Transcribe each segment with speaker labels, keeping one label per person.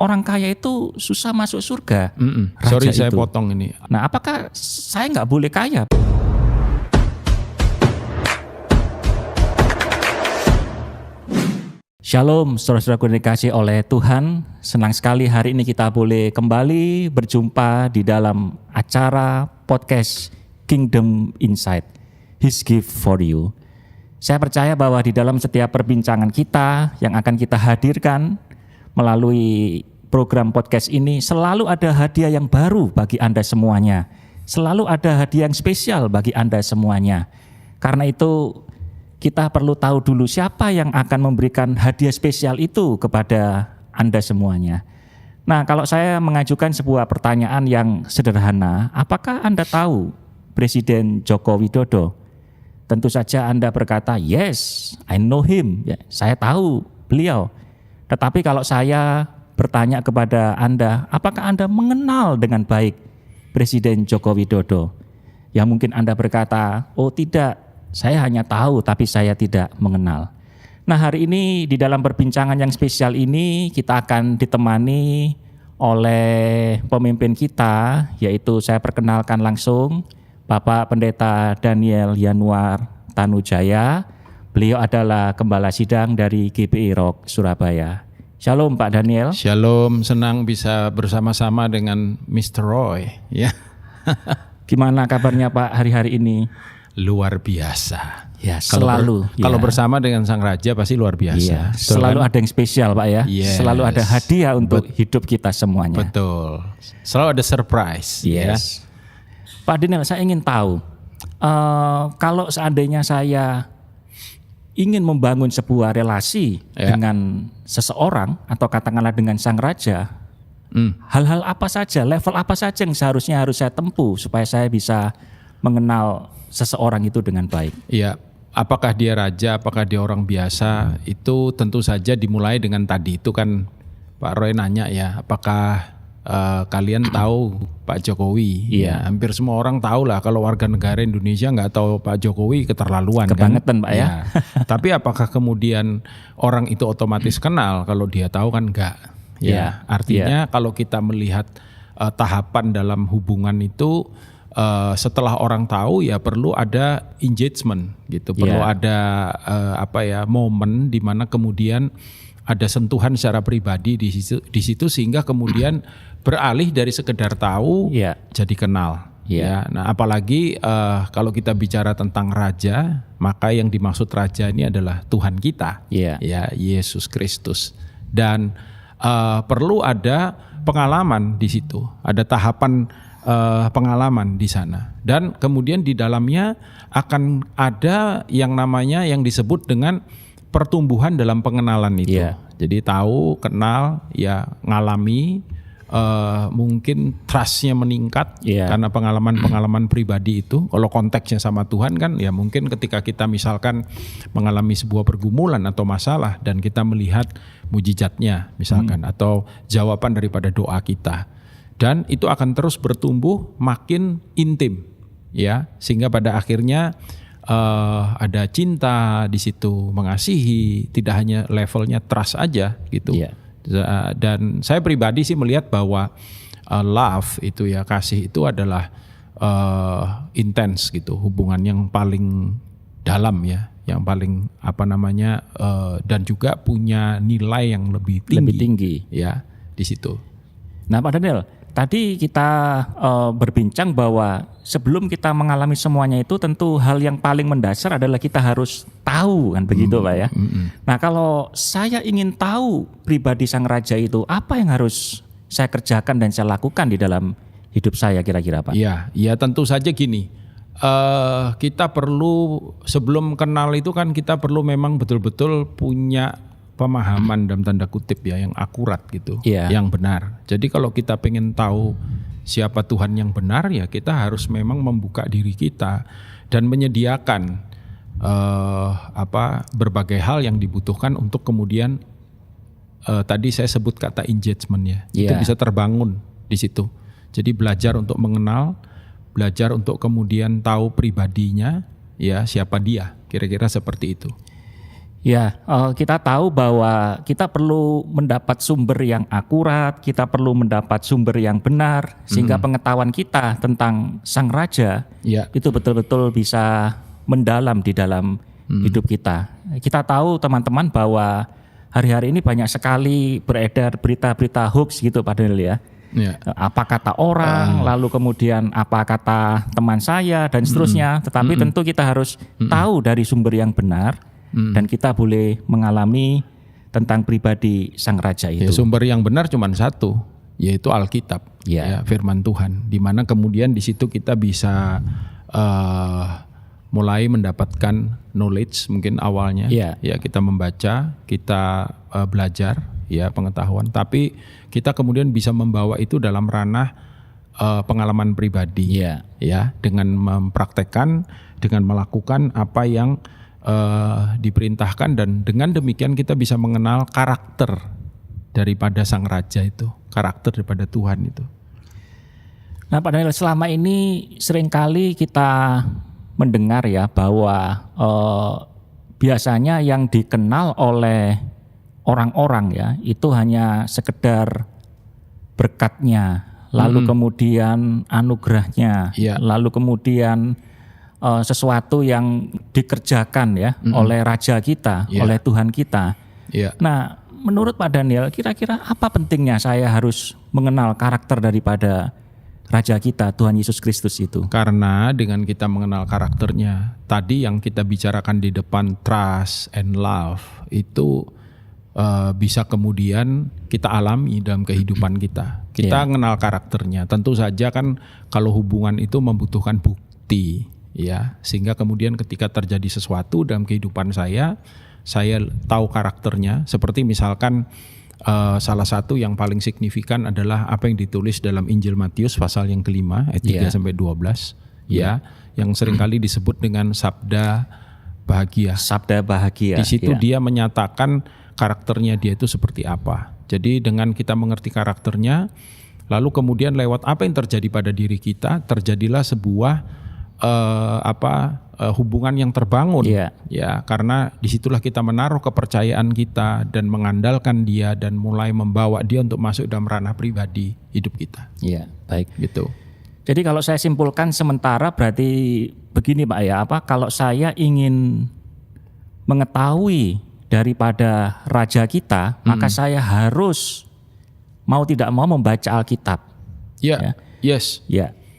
Speaker 1: orang kaya itu susah masuk surga.
Speaker 2: Sorry
Speaker 1: Raja
Speaker 2: saya
Speaker 1: itu.
Speaker 2: potong ini.
Speaker 1: Nah, apakah saya nggak boleh kaya? Shalom, saudara-saudaraku yang dikasihi oleh Tuhan. Senang sekali hari ini kita boleh kembali berjumpa di dalam acara podcast Kingdom Insight, His Gift for You. Saya percaya bahwa di dalam setiap perbincangan kita yang akan kita hadirkan melalui program podcast ini selalu ada hadiah yang baru bagi Anda semuanya. Selalu ada hadiah yang spesial bagi Anda semuanya. Karena itu kita perlu tahu dulu siapa yang akan memberikan hadiah spesial itu kepada Anda semuanya. Nah, kalau saya mengajukan sebuah pertanyaan yang sederhana, apakah Anda tahu Presiden Joko Widodo? Tentu saja Anda berkata, yes, I know him. Ya, saya tahu beliau. Tetapi kalau saya bertanya kepada Anda, apakah Anda mengenal dengan baik Presiden Joko Widodo? Ya mungkin Anda berkata, oh tidak, saya hanya tahu tapi saya tidak mengenal. Nah, hari ini di dalam perbincangan yang spesial ini kita akan ditemani oleh pemimpin kita, yaitu saya perkenalkan langsung Bapak Pendeta Daniel Yanuar Tanujaya. Beliau adalah Gembala Sidang dari GBI Rock Surabaya. Shalom Pak Daniel.
Speaker 2: Shalom, senang bisa bersama-sama dengan Mr. Roy. Ya.
Speaker 1: Gimana kabarnya Pak hari-hari ini?
Speaker 2: Luar biasa.
Speaker 1: Ya, selalu.
Speaker 2: Kalau bersama dengan Sang Raja pasti luar biasa.
Speaker 1: Iya, selalu ada yang spesial Pak ya.
Speaker 2: Yes.
Speaker 1: Selalu ada hadiah untuk hidup kita semuanya.
Speaker 2: Betul. Selalu ada surprise.
Speaker 1: Yes. Ya. Pak Daniel, saya ingin tahu, kalau seandainya saya ingin membangun sebuah relasi dengan seseorang atau katakanlah dengan Sang Raja, hal-hal apa saja, level apa saja yang seharusnya harus saya tempuh supaya saya bisa mengenal seseorang itu dengan baik?
Speaker 2: Iya, apakah dia raja, apakah dia orang biasa, itu tentu saja dimulai dengan tadi itu kan Pak Roy nanya ya, apakah kalian tahu Pak Jokowi?
Speaker 1: Iya.
Speaker 2: Ya, hampir semua orang tahu lah, kalau warga negara Indonesia nggak tahu Pak Jokowi keterlaluan.
Speaker 1: Kebangetan
Speaker 2: kan?
Speaker 1: Pak ya.
Speaker 2: Tapi apakah kemudian orang itu otomatis kenal? Kalau dia tahu kan enggak. Ya, artinya kalau kita melihat tahapan dalam hubungan itu, setelah orang tahu ya perlu ada engagement gitu, perlu ada momen di mana kemudian ada sentuhan secara pribadi di situ sehingga kemudian beralih dari sekedar tahu jadi kenal. Ya, nah apalagi kalau kita bicara tentang raja, maka yang dimaksud raja ini adalah Tuhan kita, ya Yesus Kristus, dan perlu ada pengalaman di situ, ada tahapan pengalaman di sana, dan kemudian di dalamnya akan ada yang namanya yang disebut dengan pertumbuhan dalam pengenalan itu. Jadi tahu, kenal, ya ngalami, mungkin trustnya meningkat karena pengalaman-pengalaman pribadi itu. Kalau konteksnya sama Tuhan kan, ya mungkin ketika kita misalkan mengalami sebuah pergumulan atau masalah dan kita melihat mujizatnya misalkan atau jawaban daripada doa kita. Dan itu akan terus bertumbuh makin intim, ya, sehingga pada akhirnya ada cinta di situ, mengasihi, tidak hanya levelnya trust aja gitu. Dan saya pribadi sih melihat bahwa love itu ya, kasih itu adalah intens gitu, hubungan yang paling dalam ya, yang paling dan juga punya nilai yang lebih tinggi ya di situ.
Speaker 1: Nah Pak Daniel, tadi kita berbincang bahwa sebelum kita mengalami semuanya itu tentu hal yang paling mendasar adalah kita harus tahu kan begitu Pak ya. Nah kalau saya ingin tahu pribadi Sang Raja itu, apa yang harus saya kerjakan dan saya lakukan di dalam hidup saya kira-kira Pak?
Speaker 2: Iya tentu saja gini, kita perlu sebelum kenal itu kan kita perlu memang betul-betul punya pemahaman dalam tanda kutip ya yang akurat gitu, yang benar. Jadi kalau kita pengen tahu siapa Tuhan yang benar ya kita harus memang membuka diri kita dan menyediakan berbagai hal yang dibutuhkan untuk kemudian tadi saya sebut kata engagement ya, itu bisa terbangun di situ. Jadi belajar untuk mengenal, belajar untuk kemudian tahu pribadinya ya, siapa dia, kira-kira seperti itu.
Speaker 1: Ya, kita tahu bahwa kita perlu mendapat sumber yang akurat, kita perlu mendapat sumber yang benar, sehingga pengetahuan kita tentang Sang Raja itu betul-betul bisa mendalam di dalam hidup kita. Kita tahu teman-teman bahwa hari-hari ini banyak sekali beredar berita-berita hoax gitu Pak Daniel ya. Apa kata orang, lalu kemudian apa kata teman saya dan seterusnya. Tetapi tentu kita harus tahu dari sumber yang benar. Dan kita boleh mengalami tentang pribadi Sang Raja itu.
Speaker 2: Ya, sumber yang benar cuma satu, yaitu Alkitab, ya, Firman Tuhan. Di mana kemudian di situ kita bisa mulai mendapatkan knowledge mungkin awalnya. Ya, kita membaca, kita belajar, ya, pengetahuan. Tapi kita kemudian bisa membawa itu dalam ranah pengalaman pribadi, ya, dengan mempraktekkan, dengan melakukan apa yang diperintahkan, dan dengan demikian kita bisa mengenal karakter daripada Sang Raja itu, karakter daripada Tuhan itu.
Speaker 1: Nah Pak Daniel, selama ini seringkali kita mendengar ya bahwa biasanya yang dikenal oleh orang-orang ya itu hanya sekedar berkatnya, lalu kemudian anugerahnya, lalu kemudian sesuatu yang dikerjakan ya oleh Raja kita, oleh Tuhan kita. Nah, menurut Pak Daniel, kira-kira apa pentingnya saya harus mengenal karakter daripada Raja kita, Tuhan Yesus Kristus itu?
Speaker 2: Karena dengan kita mengenal karakternya, tadi yang kita bicarakan di depan, trust and love, itu bisa kemudian kita alami dalam kehidupan kita. Kita mengenal karakternya. Tentu saja kan kalau hubungan itu membutuhkan bukti. Ya, sehingga kemudian ketika terjadi sesuatu dalam kehidupan saya tahu karakternya. Seperti misalkan salah satu yang paling signifikan adalah apa yang ditulis dalam Injil Matius pasal yang kelima ayat 3 sampai 12, ya, yang seringkali disebut dengan sabda bahagia.
Speaker 1: Sabda bahagia.
Speaker 2: Di situ dia menyatakan karakternya dia itu seperti apa. Jadi dengan kita mengerti karakternya, lalu kemudian lewat apa yang terjadi pada diri kita, terjadilah sebuah hubungan yang terbangun, ya, karena disitulah kita menaruh kepercayaan kita dan mengandalkan dia dan mulai membawa dia untuk masuk dalam ranah pribadi hidup kita.
Speaker 1: Ya, baik.
Speaker 2: Gitu.
Speaker 1: Jadi kalau saya simpulkan sementara berarti begini Pak ya, kalau saya ingin mengetahui daripada Raja kita, maka saya harus mau tidak mau membaca Alkitab.
Speaker 2: Ya.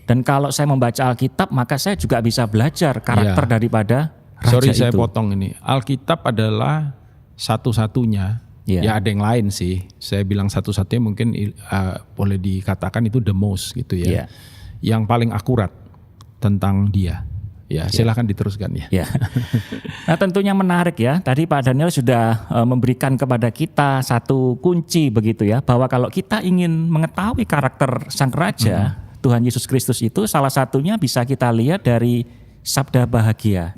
Speaker 1: Dan kalau saya membaca Alkitab, maka saya juga bisa belajar karakter daripada Raja itu.
Speaker 2: Saya potong ini. Alkitab adalah satu-satunya. Ya ada yang lain sih. Saya bilang satu-satunya mungkin boleh dikatakan itu the most gitu ya. Yang paling akurat tentang dia. Ya, silakan diteruskan ya.
Speaker 1: Nah, tentunya menarik ya. Tadi Pak Daniel sudah memberikan kepada kita satu kunci begitu ya, bahwa kalau kita ingin mengetahui karakter Sang Raja, Tuhan Yesus Kristus itu salah satunya bisa kita lihat dari sabda bahagia.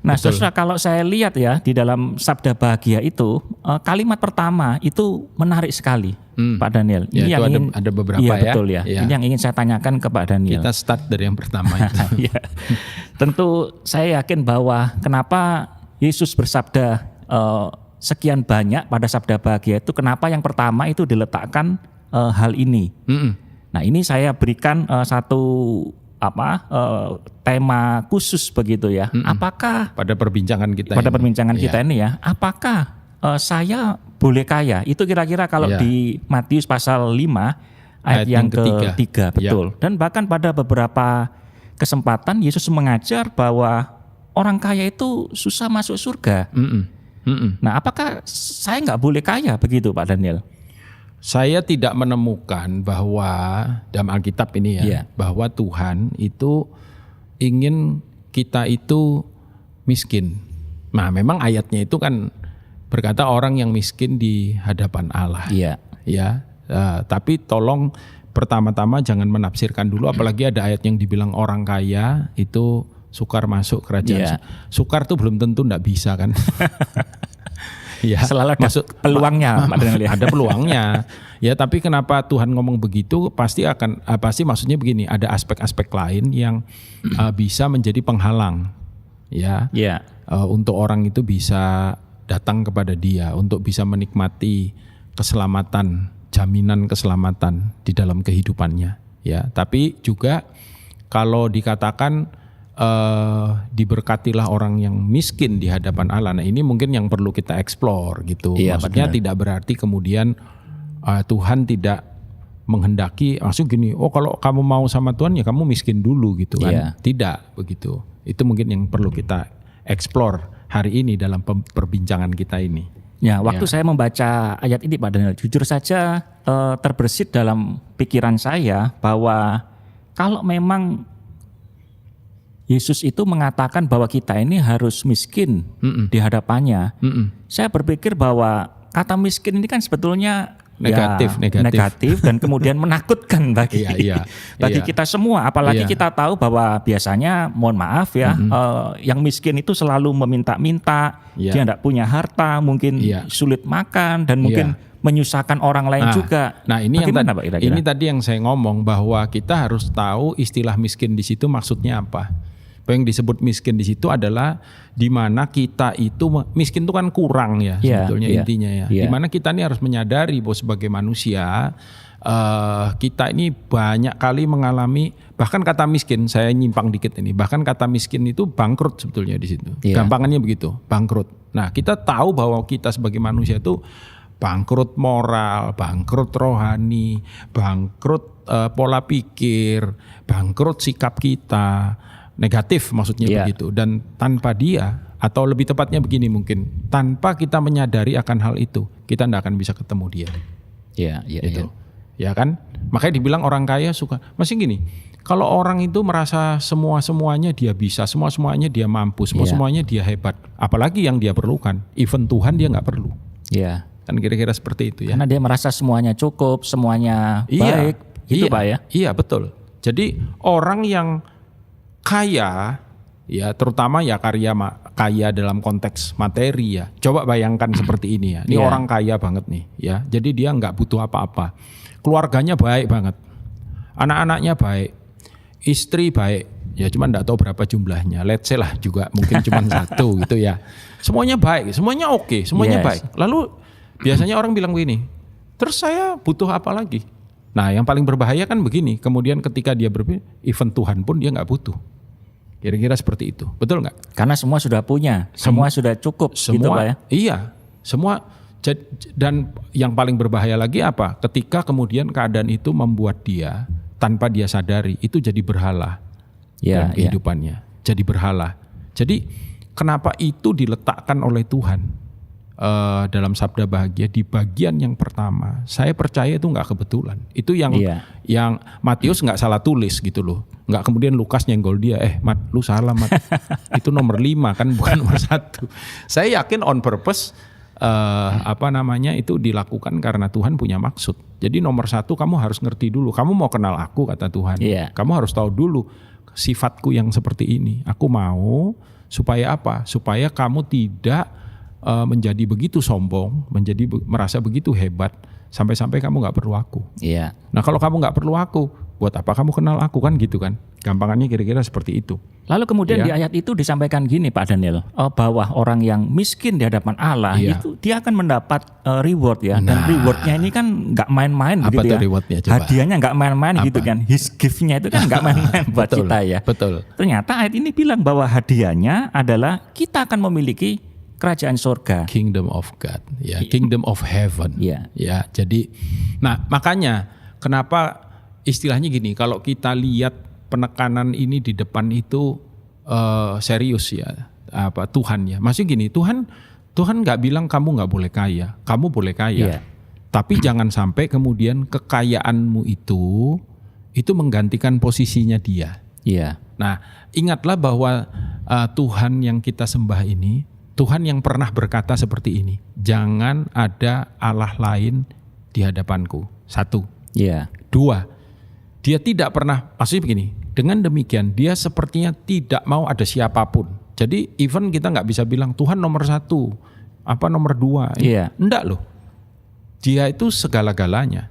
Speaker 1: Nah, saudara, kalau saya lihat ya di dalam sabda bahagia itu kalimat pertama itu menarik sekali, Pak Daniel.
Speaker 2: Ini yang ada beberapa ya.
Speaker 1: Betul ya. Ini yang ingin saya tanyakan ke Pak Daniel.
Speaker 2: Kita start dari yang pertama itu.
Speaker 1: Tentu saya yakin bahwa kenapa Yesus bersabda sekian banyak pada sabda bahagia itu, kenapa yang pertama itu diletakkan hal ini. Nah, ini saya berikan satu tema khusus begitu ya. Apakah
Speaker 2: pada perbincangan kita
Speaker 1: ini ya, apakah saya boleh kaya? Itu kira-kira kalau di Matius pasal 5 ayat yang ketiga, betul. Dan bahkan pada beberapa kesempatan Yesus mengajar bahwa orang kaya itu susah masuk surga. Nah, apakah saya nggak boleh kaya begitu Pak Daniel?
Speaker 2: Saya tidak menemukan bahwa dalam Alkitab ini bahwa Tuhan itu ingin kita itu miskin. Nah, memang ayatnya itu kan berkata orang yang miskin di hadapan Allah. Tapi tolong pertama-tama jangan menafsirkan dulu, apalagi ada ayat yang dibilang orang kaya itu sukar masuk kerajaan. Sukar tuh belum tentu enggak bisa kan.
Speaker 1: Selalu ada peluangnya,
Speaker 2: ada peluangnya. Ya, tapi kenapa Tuhan ngomong begitu? Pasti maksudnya begini, ada aspek-aspek lain yang bisa menjadi penghalang, untuk orang itu bisa datang kepada Dia untuk bisa menikmati keselamatan, jaminan keselamatan di dalam kehidupannya. Ya, tapi juga kalau dikatakan diberkatilah orang yang miskin di hadapan Allah. Nah, ini mungkin yang perlu kita explore gitu.
Speaker 1: Iya,
Speaker 2: maksudnya
Speaker 1: benar.
Speaker 2: tidak berarti kemudian Tuhan tidak menghendaki, maksud gini, oh kalau kamu mau sama Tuhan ya kamu miskin dulu gitu kan.
Speaker 1: Iya.
Speaker 2: Tidak begitu. Itu mungkin yang perlu kita explore hari ini dalam perbincangan kita ini.
Speaker 1: Ya, waktu saya membaca ayat ini Pak Daniel, jujur saja terbersit dalam pikiran saya bahwa kalau memang Yesus itu mengatakan bahwa kita ini harus miskin di hadapannya, saya berpikir bahwa kata miskin ini kan sebetulnya negatif dan kemudian menakutkan bagi kita semua. Apalagi kita tahu bahwa biasanya, mohon maaf ya, yang miskin itu selalu meminta-minta, dia tidak punya harta, mungkin sulit makan dan mungkin menyusahkan orang lain juga.
Speaker 2: Nah, ini
Speaker 1: bagaimana, Pak, kira-kira?
Speaker 2: Ini tadi yang saya ngomong bahwa kita harus tahu istilah miskin di situ maksudnya apa. Yang disebut miskin di situ adalah di mana kita itu miskin itu kan kurang ya sebetulnya intinya ya. Di mana kita ini harus menyadari bahwa sebagai manusia kita ini banyak kali mengalami, bahkan kata miskin, saya nyimpang dikit ini, bahkan kata miskin itu bangkrut sebetulnya di situ. Gampangannya begitu, bangkrut. Nah, kita tahu bahwa kita sebagai manusia itu bangkrut moral, bangkrut rohani, bangkrut pola pikir, bangkrut sikap kita. Negatif maksudnya begitu. Dan tanpa Dia, atau lebih tepatnya begini mungkin, tanpa kita menyadari akan hal itu, kita tidak akan bisa ketemu Dia. Itu. Ya kan? Makanya dibilang orang kaya suka. Masih gini, kalau orang itu merasa semua-semuanya dia bisa, semua-semuanya dia mampu, semua-semuanya dia hebat, apalagi yang dia perlukan, even Tuhan dia nggak perlu. Kan kira-kira seperti itu ya.
Speaker 1: Karena dia merasa semuanya cukup, semuanya baik, gitu Pak ya?
Speaker 2: Iya, betul. Jadi orang yang kaya, ya terutama ya kaya dalam konteks materi ya. Coba bayangkan seperti ini ya. Ini orang kaya banget nih ya. Jadi dia nggak butuh apa-apa. Keluarganya baik banget. Anak-anaknya baik. Istri baik. Ya cuman nggak tahu berapa jumlahnya. Let's say lah juga mungkin cuma satu gitu ya. Semuanya baik, semuanya oke, semuanya baik. Lalu biasanya orang bilang begini, terus saya butuh apa lagi? Nah, yang paling berbahaya kan begini, kemudian ketika dia berpikir, even Tuhan pun dia nggak butuh. Kira-kira seperti itu, betul nggak?
Speaker 1: Karena semua sudah punya, semua sudah cukup,
Speaker 2: semua,
Speaker 1: gitu Pak ya?
Speaker 2: Iya, semua. Dan yang paling berbahaya lagi apa? Ketika kemudian keadaan itu membuat dia, tanpa dia sadari, itu jadi berhala dalam kehidupannya. Jadi berhala. Jadi kenapa itu diletakkan oleh Tuhan? Dalam Sabda Bahagia di bagian yang pertama, saya percaya itu nggak kebetulan. Itu yang Matius nggak salah tulis gitu loh. Nggak kemudian Lukas nyenggol dia, Mat, lu salah Mat. Itu nomor 5 kan, bukan nomor 1. Saya yakin on purpose itu dilakukan karena Tuhan punya maksud. Jadi nomor 1 kamu harus ngerti dulu. Kamu mau kenal aku kata Tuhan. Kamu harus tahu dulu sifatku yang seperti ini. Aku mau supaya apa? Supaya kamu tidak menjadi begitu sombong, menjadi merasa begitu hebat, sampai-sampai kamu nggak perlu aku. Nah kalau kamu nggak perlu aku, buat apa kamu kenal aku kan gitu kan? Gampangannya kira-kira seperti itu.
Speaker 1: Lalu kemudian di ayat itu disampaikan gini Pak Daniel, bahwa orang yang miskin di hadapan Allah itu dia akan mendapat reward ya. Dan rewardnya ini kan nggak main-main
Speaker 2: apa
Speaker 1: gitu ya.
Speaker 2: Rewardnya, coba.
Speaker 1: Hadiahnya nggak main-main gitu kan. His gift-nya itu kan nggak main-main buat kita ya.
Speaker 2: Betul.
Speaker 1: Ternyata ayat ini bilang bahwa hadiahnya adalah kita akan memiliki kerajaan surga,
Speaker 2: kingdom of God, ya, kingdom of heaven, ya. Jadi, nah makanya kenapa istilahnya gini, kalau kita lihat penekanan ini di depan itu serius ya, Tuhan ya, maksudnya gini, Tuhan nggak bilang kamu nggak boleh kaya, kamu boleh kaya, tapi jangan sampai kemudian kekayaanmu itu menggantikan posisinya Dia. Nah, ingatlah bahwa Tuhan yang kita sembah ini, Tuhan yang pernah berkata seperti ini, jangan ada Allah lain di hadapanku. 1. 2, dia tidak pernah, maksudnya begini, dengan demikian dia sepertinya tidak mau ada siapapun. Jadi even kita nggak bisa bilang Tuhan nomor 1, nomor 2. Enggak loh, dia itu segala-galanya.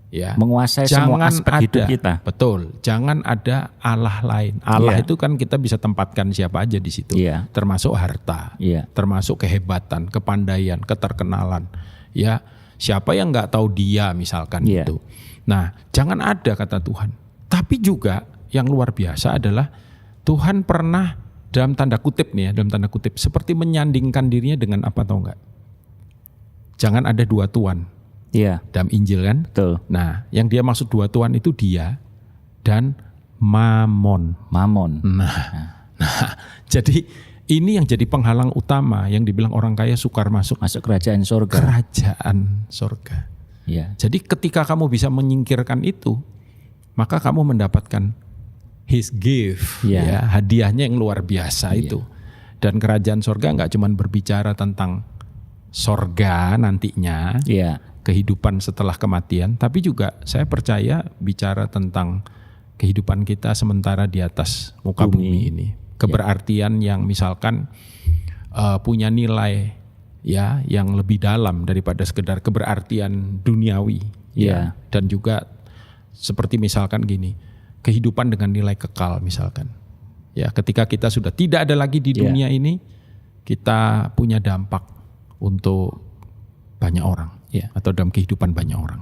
Speaker 2: Ya,
Speaker 1: menguasai semua aspek hidup kita.
Speaker 2: Betul, jangan ada Allah lain. Allah itu kan kita bisa tempatkan siapa aja di situ, termasuk harta, termasuk kehebatan, kepandaian, keterkenalan. Ya, siapa yang nggak tahu dia misalkan itu. Nah, jangan ada kata Tuhan. Tapi juga yang luar biasa adalah Tuhan pernah dalam tanda kutip nih ya, dalam tanda kutip seperti menyandingkan dirinya dengan apa tahu nggak? Jangan ada dua tuan. Dalam Injil kan.
Speaker 1: Betul.
Speaker 2: Nah, yang dia maksud dua tuan itu dia dan Mamon. Nah, jadi ini yang jadi penghalang utama yang dibilang orang kaya sukar masuk
Speaker 1: kerajaan surga.
Speaker 2: Kerajaan surga. Jadi ketika kamu bisa menyingkirkan itu, maka kamu mendapatkan His gift, hadiahnya yang luar biasa itu. Dan kerajaan surga nggak cuma berbicara tentang surga nantinya, kehidupan setelah kematian, tapi juga saya percaya bicara tentang kehidupan kita sementara di atas muka bumi ini. Keberartian yang misalkan punya nilai yang lebih dalam daripada sekedar keberartian duniawi. Dan juga seperti misalkan gini, kehidupan dengan nilai kekal misalkan. Ketika kita sudah tidak ada lagi di dunia ini, kita punya dampak untuk banyak orang. Atau dalam kehidupan banyak orang.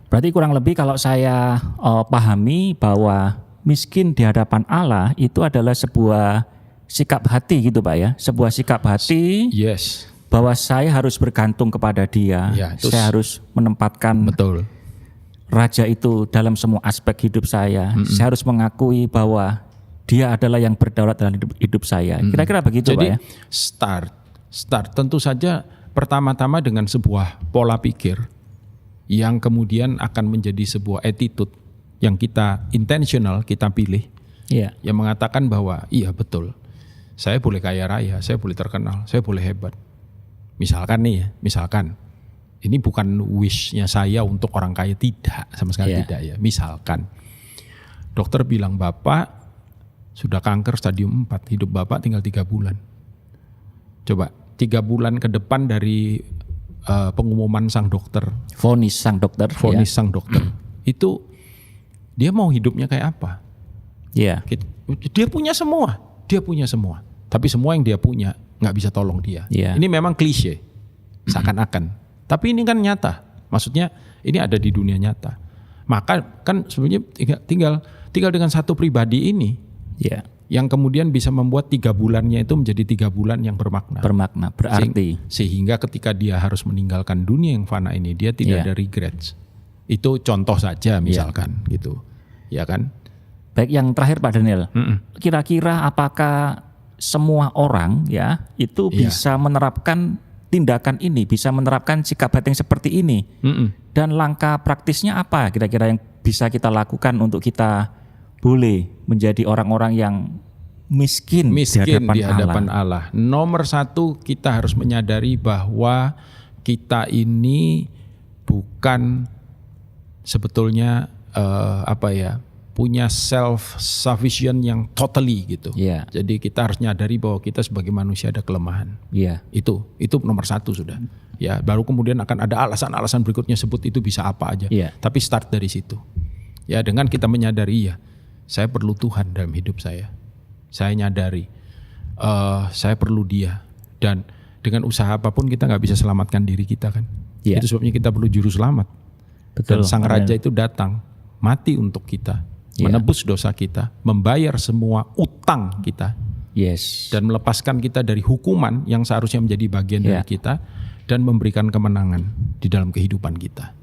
Speaker 1: Berarti kurang lebih kalau saya pahami bahwa miskin di hadapan Allah itu adalah sebuah sikap hati gitu Pak ya. Sebuah sikap hati bahwa saya harus bergantung kepada Dia. Saya harus menempatkan Raja itu dalam semua aspek hidup saya. Saya harus mengakui bahwa Dia adalah yang berdaulat dalam hidup saya. Kira-kira begitu
Speaker 2: Pak ya. Jadi start tentu saja pertama-tama dengan sebuah pola pikir yang kemudian akan menjadi sebuah attitude yang kita intentional, kita pilih. Yang mengatakan bahwa iya betul, saya boleh kaya raya, saya boleh terkenal, saya boleh hebat. Misalkan nih ya, ini bukan wish-nya saya untuk orang kaya, tidak, sama sekali tidak ya. Misalkan dokter bilang Bapak sudah kanker stadium 4, hidup Bapak tinggal 3 bulan. Coba 3 bulan ke depan dari pengumuman sang dokter,
Speaker 1: vonis sang dokter,
Speaker 2: itu dia mau hidupnya kayak apa? Dia punya semua, tapi semua yang dia punya nggak bisa tolong dia. Ini memang klise, seakan-akan, tapi ini kan nyata. Maksudnya ini ada di dunia nyata. Maka kan sebenarnya tinggal dengan satu pribadi ini. Yang kemudian bisa membuat 3 bulannya itu menjadi 3 bulan yang bermakna,
Speaker 1: berarti.
Speaker 2: Sehingga ketika dia harus meninggalkan dunia yang fana ini, dia tidak ada regrets. Itu contoh saja misalkan gitu, ya kan?
Speaker 1: Baik, yang terakhir Pak Daniel, kira-kira apakah semua orang itu bisa menerapkan tindakan ini, bisa menerapkan sikap hati yang seperti ini? Dan langkah praktisnya apa kira-kira yang bisa kita lakukan untuk kita boleh menjadi orang-orang yang miskin di hadapan Allah.
Speaker 2: Nomor 1, kita harus menyadari bahwa kita ini bukan sebetulnya punya self sufficient yang totally gitu. Jadi kita harus menyadari bahwa kita sebagai manusia ada kelemahan. Itu nomor 1 sudah. Baru kemudian akan ada alasan-alasan berikutnya, sebut itu bisa apa aja. Tapi start dari situ. Dengan kita menyadari saya perlu Tuhan dalam hidup saya. Saya nyadari saya perlu Dia, dan dengan usaha apapun kita nggak bisa selamatkan diri kita kan. Itu sebabnya kita perlu juru selamat. Dan Sang Raja itu datang mati untuk kita, menebus dosa kita, membayar semua utang kita, dan melepaskan kita dari hukuman yang seharusnya menjadi bagian dari kita, dan memberikan kemenangan di dalam kehidupan kita.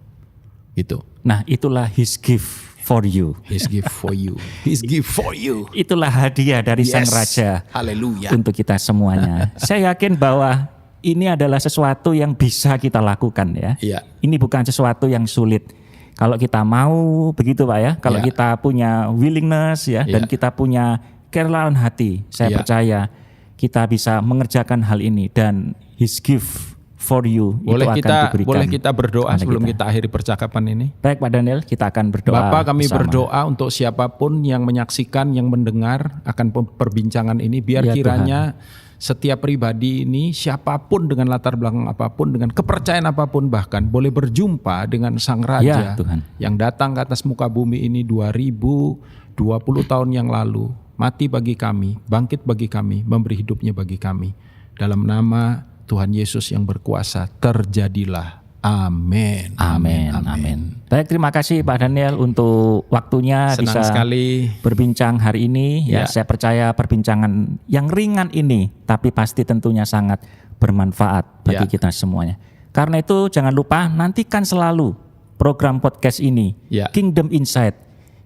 Speaker 2: Gitu.
Speaker 1: Nah, itulah His gift for you.
Speaker 2: His gift for you. His gift for you.
Speaker 1: Itulah hadiah dari Sang Raja.
Speaker 2: Haleluya.
Speaker 1: Untuk kita semuanya. Saya yakin bahwa ini adalah sesuatu yang bisa kita lakukan ya. Ini bukan sesuatu yang sulit. Kalau kita mau begitu Pak ya. Kalau kita punya willingness dan kita punya kerelaan hati, saya percaya kita bisa mengerjakan hal ini, dan His gift for you
Speaker 2: boleh
Speaker 1: itu akan diberikan.
Speaker 2: Boleh kita berdoa sebelum kita akhiri percakapan ini?
Speaker 1: Baik Pak Daniel, kita akan berdoa.
Speaker 2: Bapak, kami
Speaker 1: bersama.
Speaker 2: berdoa untuk siapapun yang menyaksikan, yang mendengar akan perbincangan ini, biar kiranya Tuhan, setiap pribadi ini, siapapun dengan latar belakang apapun, dengan kepercayaan apapun bahkan, boleh berjumpa dengan Sang Raja
Speaker 1: Tuhan,
Speaker 2: yang datang ke atas muka bumi ini 2020 tahun yang lalu, mati bagi kami, bangkit bagi kami, memberi hidupnya bagi kami. Dalam nama Tuhan Yesus yang berkuasa, terjadilah. Amin.
Speaker 1: Amin. Amin. Baik, terima kasih Pak Daniel untuk waktunya.
Speaker 2: Senang
Speaker 1: bisa
Speaker 2: sekali
Speaker 1: berbincang hari ini. Ya, saya percaya perbincangan yang ringan ini, tapi pasti tentunya sangat bermanfaat bagi kita semuanya. Karena itu jangan lupa nantikan selalu program podcast ini, Kingdom Insight,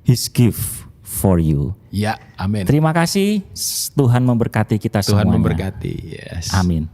Speaker 1: His Gift for You.
Speaker 2: Ya, amin.
Speaker 1: Terima kasih. Tuhan memberkati kita semuanya.
Speaker 2: Tuhan memberkati. Yes.
Speaker 1: Amin.